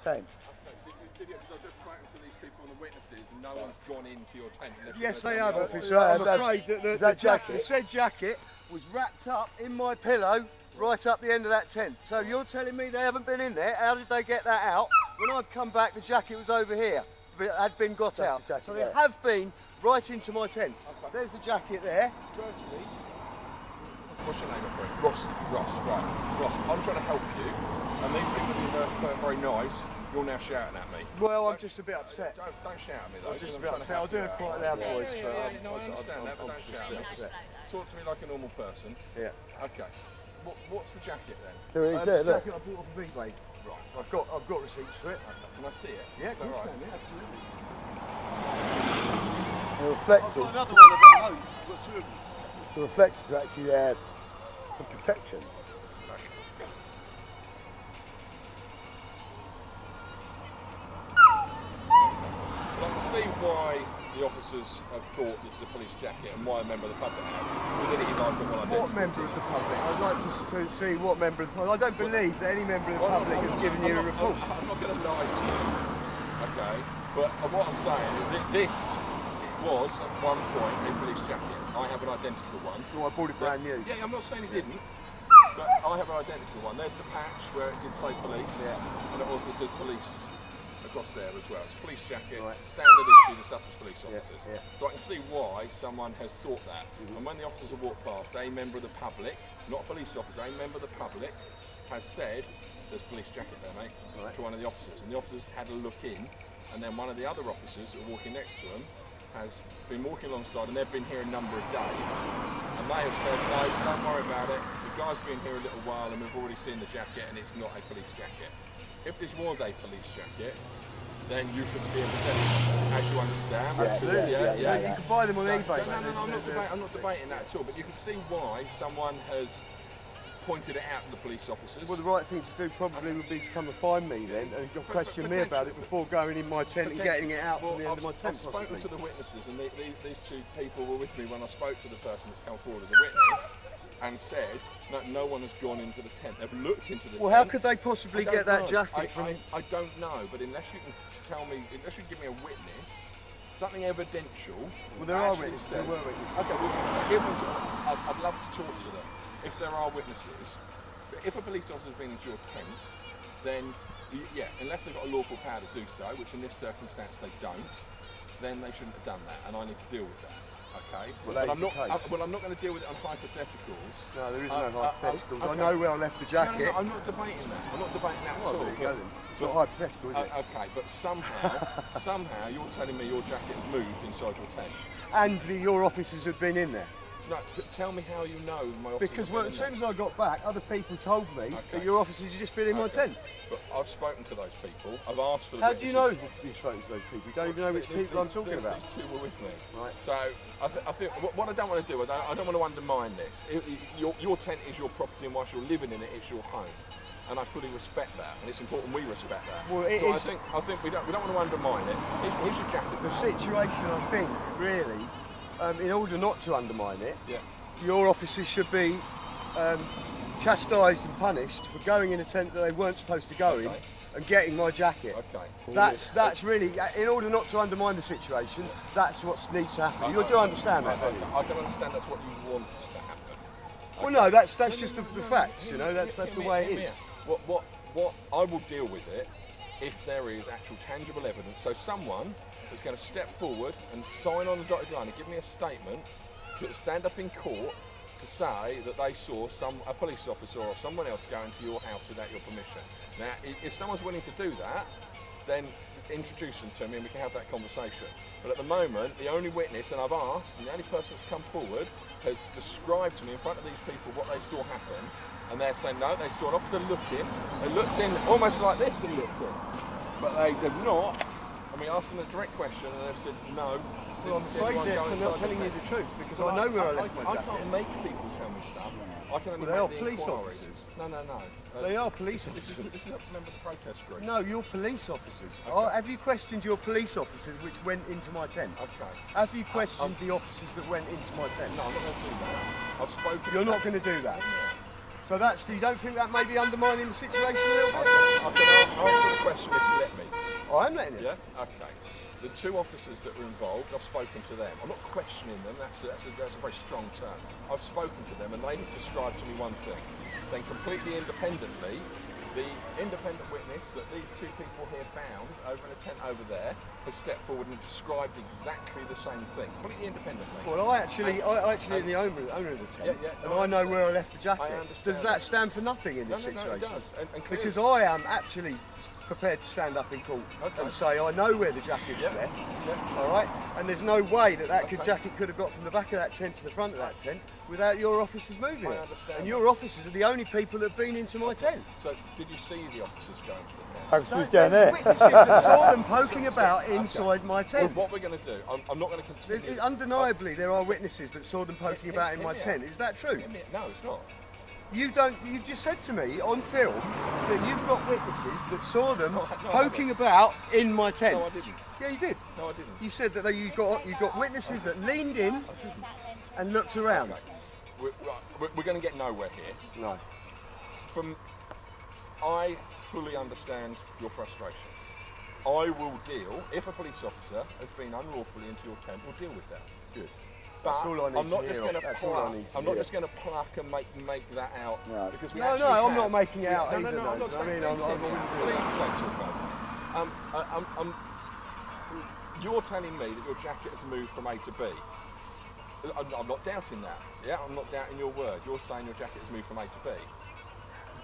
tent. Because I've just spoken to these people and the witnesses, and no one's gone into your tent. Yes, they have, officer. I'm afraid that the said jacket was wrapped up in my pillow right up the end of that tent. So you're telling me they haven't been in there? How did they get that out? When I've come back, the jacket was over here. It had been got out. So they have been right into my tent. Okay. There's the jacket there. Virtually. What's your name, my friend? Ross. Ross, right. Ross, I'm trying to help you, and these people have been very nice. You're now shouting at me. Well, I'm just a bit upset. Don't shout at me though. I'm just a bit upset. I'll do it quite loud voice. No, I understand that, but don't shout at me. Talk to me like a normal person. Yeah. Okay. What's the jacket then? There it is. There, look. The jacket I bought off of eBay. Right. I've got receipts for it. Okay. Can I see it? Yeah, of course you can. Yeah, absolutely. The reflectors. I've got another one at home. I've got two of them. The reflectors are actually there for protection. I can see why the officers have thought this is a police jacket and why a member of the public have. Because it is identical. What member of the public? I'd like to see what member of the public. I don't believe that any member of the public has given you a report. I'm not going to lie to you, okay? But what I'm saying is that this was at one point a police jacket. I have an identical one. Well, I bought it brand new. Yeah, I'm not saying it didn't. But I have an identical one. There's the patch where it did say police, and it also says police across there as well. It's a police jacket, standard issue to Sussex police officers. So I can see why someone has thought that. And when the officers have walked past, a member of the public, not a police officer, a member of the public has said, there's a police jacket there, mate, to one of the officers. And the officers had a look in, and then one of the other officers who are walking next to them has been walking alongside, and they've been here a number of days, and they have said, no, don't worry about it, the guy's been here a little while and we've already seen the jacket and it's not a police jacket. If this was a police jacket, then you should be able to tell it, as you understand. Absolutely, you can buy them on eBay. No, I'm not debating that at all, but you can see why someone has pointed it out to the police officers. Well, the right thing to do probably would be to come and find me then and question me about it before going in my tent and getting it out from the end of my tent. I've spoken to the witnesses, and these two people were with me when I spoke to the person that's come forward as a witness and said no one has gone into the tent. They've looked into the tent. Well, how could they possibly get that jacket from... I don't know, but unless you can tell me, unless you give me a witness, something evidential... Well, there are witnesses. There were witnesses. Okay, well, I'd love to talk to them. If there are witnesses, if a police officer has been into your tent, then, yeah, unless they've got a lawful power to do so, which in this circumstance they don't, then they shouldn't have done that, and I need to deal with that. Okay, well, but I'm not going to deal with it on hypotheticals. No, there is no hypotheticals. Okay. I know where I left the jacket. No, I'm not debating that. I'm not debating that at all. There you go, then. It's not hypothetical, is it? Okay, but somehow you're telling me your jacket has moved inside your tent. And your officers have been in there. No, tell me how you know my officers. Because as soon as I got back, other people told me that your officers had just been in my tent. But I've spoken to those people. I've asked for the witnesses. How do you know you've spoken to those people? You don't even know which people I'm talking about. These two were with me. Right. So I think what I don't want to do, I don't want to undermine this. Your tent is your property, and whilst you're living in it, it's your home. And I fully respect that, and it's important we respect that. Well, I think we don't want to undermine it. Here's your jacket. The situation, I think, really, in order not to undermine it, your officers should be chastised and punished for going in a tent that they weren't supposed to go in and getting my jacket. Okay. That's really, in order not to undermine the situation, that's what needs to happen. You do understand that, don't you? I can understand that's what you want to happen. Okay. Well, no, that's just the facts. You know, that's the way it is. What I will deal with it if there is actual tangible evidence. So someone is going to step forward and sign on the dotted line and give me a statement to stand up in court to say that they saw a police officer or someone else go into your house without your permission. Now, if someone's willing to do that, then introduce them to me and we can have that conversation. But at the moment, the only witness, and I've asked, and the only person that's come forward has described to me in front of these people what they saw happen, and they're saying, no, they saw an officer looking, they looked in almost like this and looked in, but they did not. And we asked them a direct question and they've said, no. Well, I'm afraid they're not telling you the truth, because I know where I left my jacket. I can't make people tell me stuff. I can only they are police officers. No. They are police officers. This is not a member of the protest group. No, you're police officers. Okay. Have you questioned your police officers which went into my tent? Okay. Have you questioned the officers that went into my tent? No, I'm not going to do that. I've spoken. You're not going to do that? So you don't think that may be undermining the situation a little bit? I can answer the question if you let me. I am letting you. Yeah? Okay. The two officers that were involved, I've spoken to them. I'm not questioning them, that's a very strong term. I've spoken to them and they have described to me one thing. Then completely independently, the independent witness that these two people here found over in a tent over there has stepped forward and described exactly the same thing, completely independently. Well, I actually am the owner of the tent, and I know where I left the jacket. Does that stand for nothing in this situation? No, it does. And because I am actually prepared to stand up in court and say I know where the jacket was left. All right, and there's no way that jacket could have got from the back of that tent to the front of that tent without your officers moving it. And your officers are the only people that have been into my tent. So, did you see the officers going to the tent? Officers down there. Witnesses that saw them poking about inside my tent. Well, what we're going to do, I'm not going to continue. Undeniably, there are witnesses that saw them poking about in my tent. Is that true? No, it's not. You've just said to me on film that you've got witnesses that saw them poking about in my tent. No, I didn't. Yeah, you did. No, I didn't. You said that you've got witnesses that leaned in and looked around. Okay. We're going to get nowhere here. No. I fully understand your frustration. I will deal, if a police officer has been unlawfully into your tent, we'll deal with that. Good. But That's all I need I'm not to just hear. going to pluck. I'm not just going to pluck and make that out. No. Because we No, I'm not making it out either. I'm not saying. Please don't talk about it. You're telling me that your jacket has moved from A to B. I'm not doubting that. Yeah, I'm not doubting your word. You're saying your jacket has moved from A to B.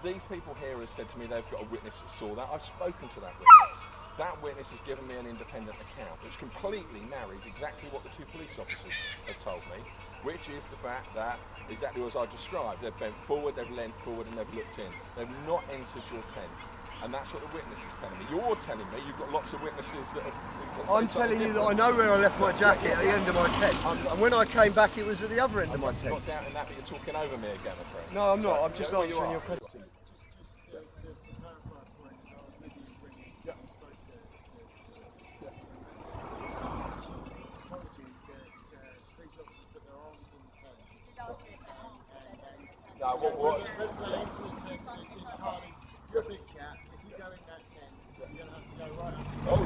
These people here have said to me they've got a witness that saw that. I've spoken to that witness. That witness has given me an independent account, which completely marries exactly what the two police officers have told me, which is the fact that, exactly as I described, they've bent forward, they've leant forward and they've looked in. They've not entered your tent. And that's what the witness is telling me. You're telling me you've got lots of witnesses that have... I'm telling you that I know where I left my jacket at the end of my tent. And when I came back, it was at the other end of my tent. I'm not doubting that, but you're talking over me again, my friend. No, I'm not. I'm just answering your question. Just to clarify a point, I was with you when you spoke to she told you that police officers put their arms in the tent. No, what? They enter the tent entirely. You're a big chap. If you go in that tent, you're going to have to go right up to put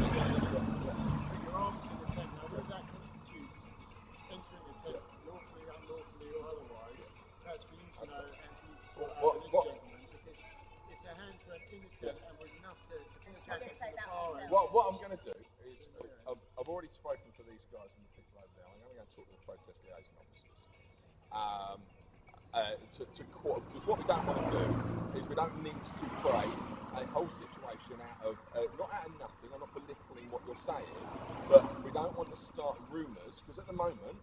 your arms in the tent. Now, whether that constitutes entering the tent lawfully, unlawfully, or otherwise, that's for you to know and for you to sort out with this gentleman. Because if their hands went in the tent and was enough to pull the jacket from the far end. What I'm going to do is, I've already spoken to these guys and the people over there. I'm going to go and talk to the protest liaison officers. Because what we don't want to do is we don't need to break a whole situation out of, not out of nothing, I'm not belittling what you're saying, but we don't want to start rumours, because at the moment,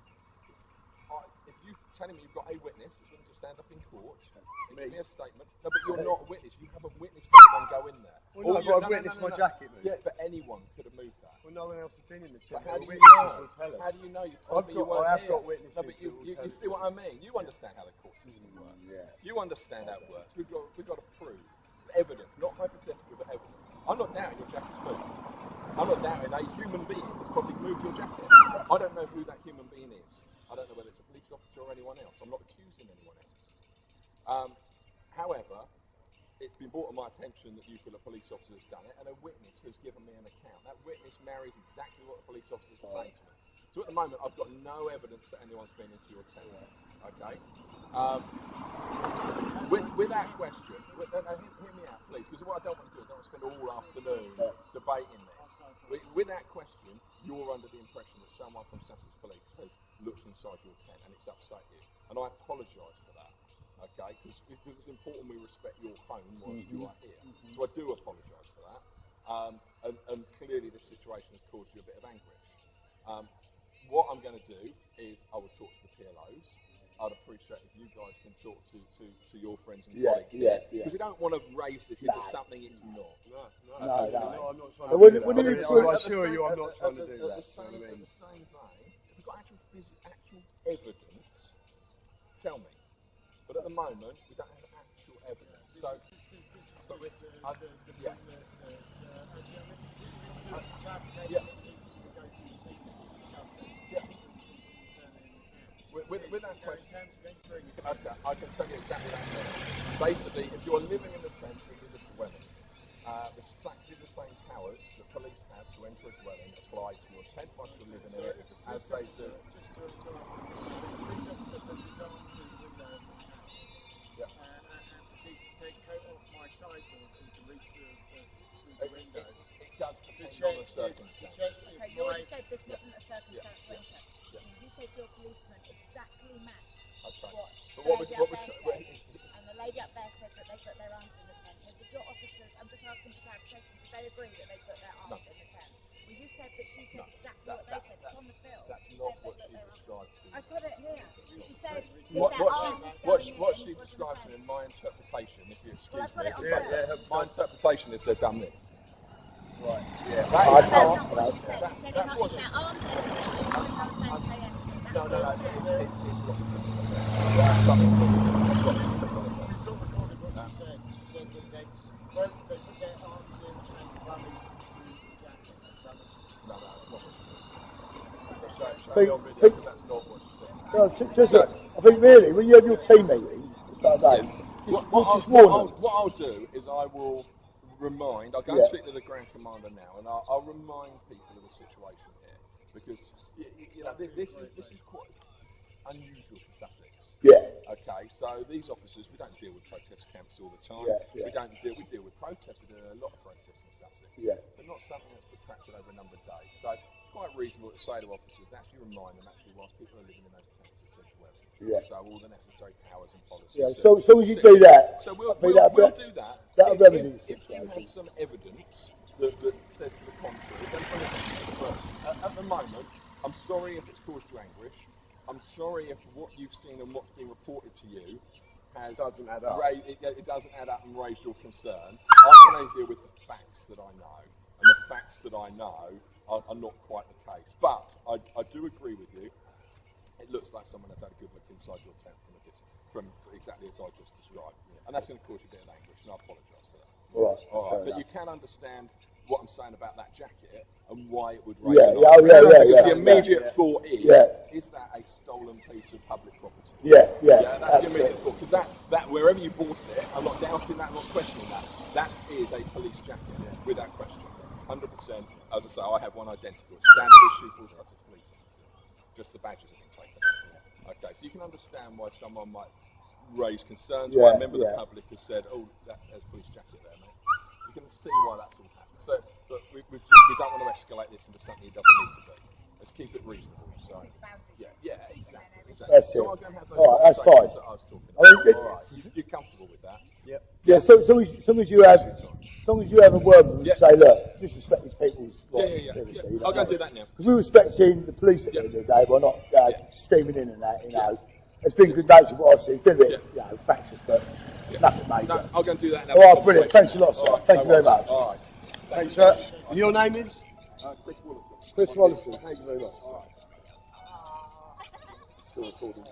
if you're telling me you've got a witness that's willing to stand up in court and give me a statement, no, but you're not a witness, you haven't witnessed anyone go in there. Well, no, I've witnessed my jacket move. Yeah, but anyone could have moved that. Well, no one else has been in the tent. How do you Witnesses know? will tell us. How do you know? You've told me you weren't I have here. got witnesses. No, but you see what I mean. You understand how the court system works. Yeah. You understand how it works. We've got to prove evidence, not hypothetical, but evidence. I'm not doubting your jacket's moved. I'm not doubting a human being has probably moved your jacket. I don't know who that human being is. I don't know whether it's a police officer or anyone else. I'm not accusing anyone else. However, it's been brought to my attention that you feel a police officer has done it, and a witness has given me an account. That witness marries exactly what the police officers are saying to me. So at the moment, I've got no evidence that anyone's been into your tent. Okay? With that question, hear me out, please, because what I don't want to do is I don't want to spend all afternoon debating this. With that question, you're under the impression that someone from Sussex Police has looked inside your tent and it's upset you. And I apologise for that. Okay, because it's important we respect your home whilst you are here. So I do apologise for that. And clearly this situation has caused you a bit of anguish. What I'm going to do is I will talk to the PLOs. I'd appreciate if you guys can talk to your friends and colleagues. Because we don't want to raise this into something it's not. No, I'm not trying to do that. I assure you I'm not trying to do that. At the same vein, if you've got actual evidence, tell me. But at the moment, we don't have actual evidence. So, with that question. in terms of entering. Okay, I can tell you exactly that. Basically, if you're living in the tent, it is a dwelling. Exactly the same powers that police have to enter a dwelling apply to your tent whilst you're living in it, as they do. Just to the police officer puts his arm through the window of my house and proceeds to take coat off my sideboard and to reach through the window. It does depend on the circumstance. Okay, you already said this wasn't a circumstance to enter. You said your policeman exactly matched what the lady up there said, and the lady up there said that they put their arms in the tent. So did your officers, I'm just asking for clarification, did they agree that they put their arms in the tent? Well, you said that she said exactly what they said. It's on the film. That's she not said what they she put their described to you. I've got it here. She said What she described to you in my interpretation, if you excuse me, my interpretation is they've done this. Right. Yeah. That's not what she said. She said if their arms entered, it's not a fence they entered. No, it's not. It's not recorded what she said. She said that they put their arms in and rummaged through the jacket. No, that's not what she said. That's not what she said. I think really, when you have your team meetings, it's like that. Just warn them. What I'll do is I will remind, I'll go and speak to the Grand Commander now, and I'll remind people of the situation here, because this is quite unusual for Sussex. Yeah. Okay, so these officers, we don't deal with protest camps all the time. Yeah. We deal with protests. We do a lot of protests in Sussex. Yeah. But not something that's protracted over a number of days. So it's quite reasonable to say to officers and actually remind them whilst people are living in those tents, it's their dwelling. Yeah. So all the necessary powers and policies. Yeah. So as long as you do that, so we'll do that. That'll remedy the If you situation. have some evidence that says to the contrary, then bring it to me. But at the moment, I'm sorry if it's caused you anguish. I'm sorry if what you've seen and what's been reported to you doesn't add up. It doesn't add up and raise your concern. I can only deal with the facts that I know, and the facts that I know are not quite the case. But I do agree with you. It looks like someone has had a good look inside your tent from exactly as I just described, and that's going to cause you a bit of anguish, and I apologise for that. All right. But you can understand what I'm saying about that jacket and why it would raise an eyebrow. Because the immediate thought is that a stolen piece of public property? Yeah, that's the immediate thought. Because that wherever you bought it, I'm not doubting that, I'm not questioning that. That is a police jacket, without question. 100%. As I say, I have one identical. Standard issue for Sussex police officers. Just the badges have been taken off. Okay, so you can understand why someone might raise concerns. Why a member of the public has said, "Oh, there's a police jacket there, mate." You can see why that's all happened. So, but we don't want to escalate this into something it doesn't need to be. Let's keep it reasonable. So, exactly. That's so it. I'll go and have those All right, that's fine. conversations that I was talking about. All right, you're comfortable with that? Yeah. Yeah. So as long as you have a word with them and say, look, just respect these people's rights and privacy. I'll go and do that now. Because we're respecting the police at the end of the day. We're not steaming in and that. You know, it's been good nature what I've seen. It's been a bit, fractious, but nothing major. No, I'll go and do that now. All right, brilliant. Thanks a lot, sir. Thank you very much. All right. Thanks, sir. And your name is? Chris Woollerton. Chris Woollerton. Thank you very much. All right. Still recording.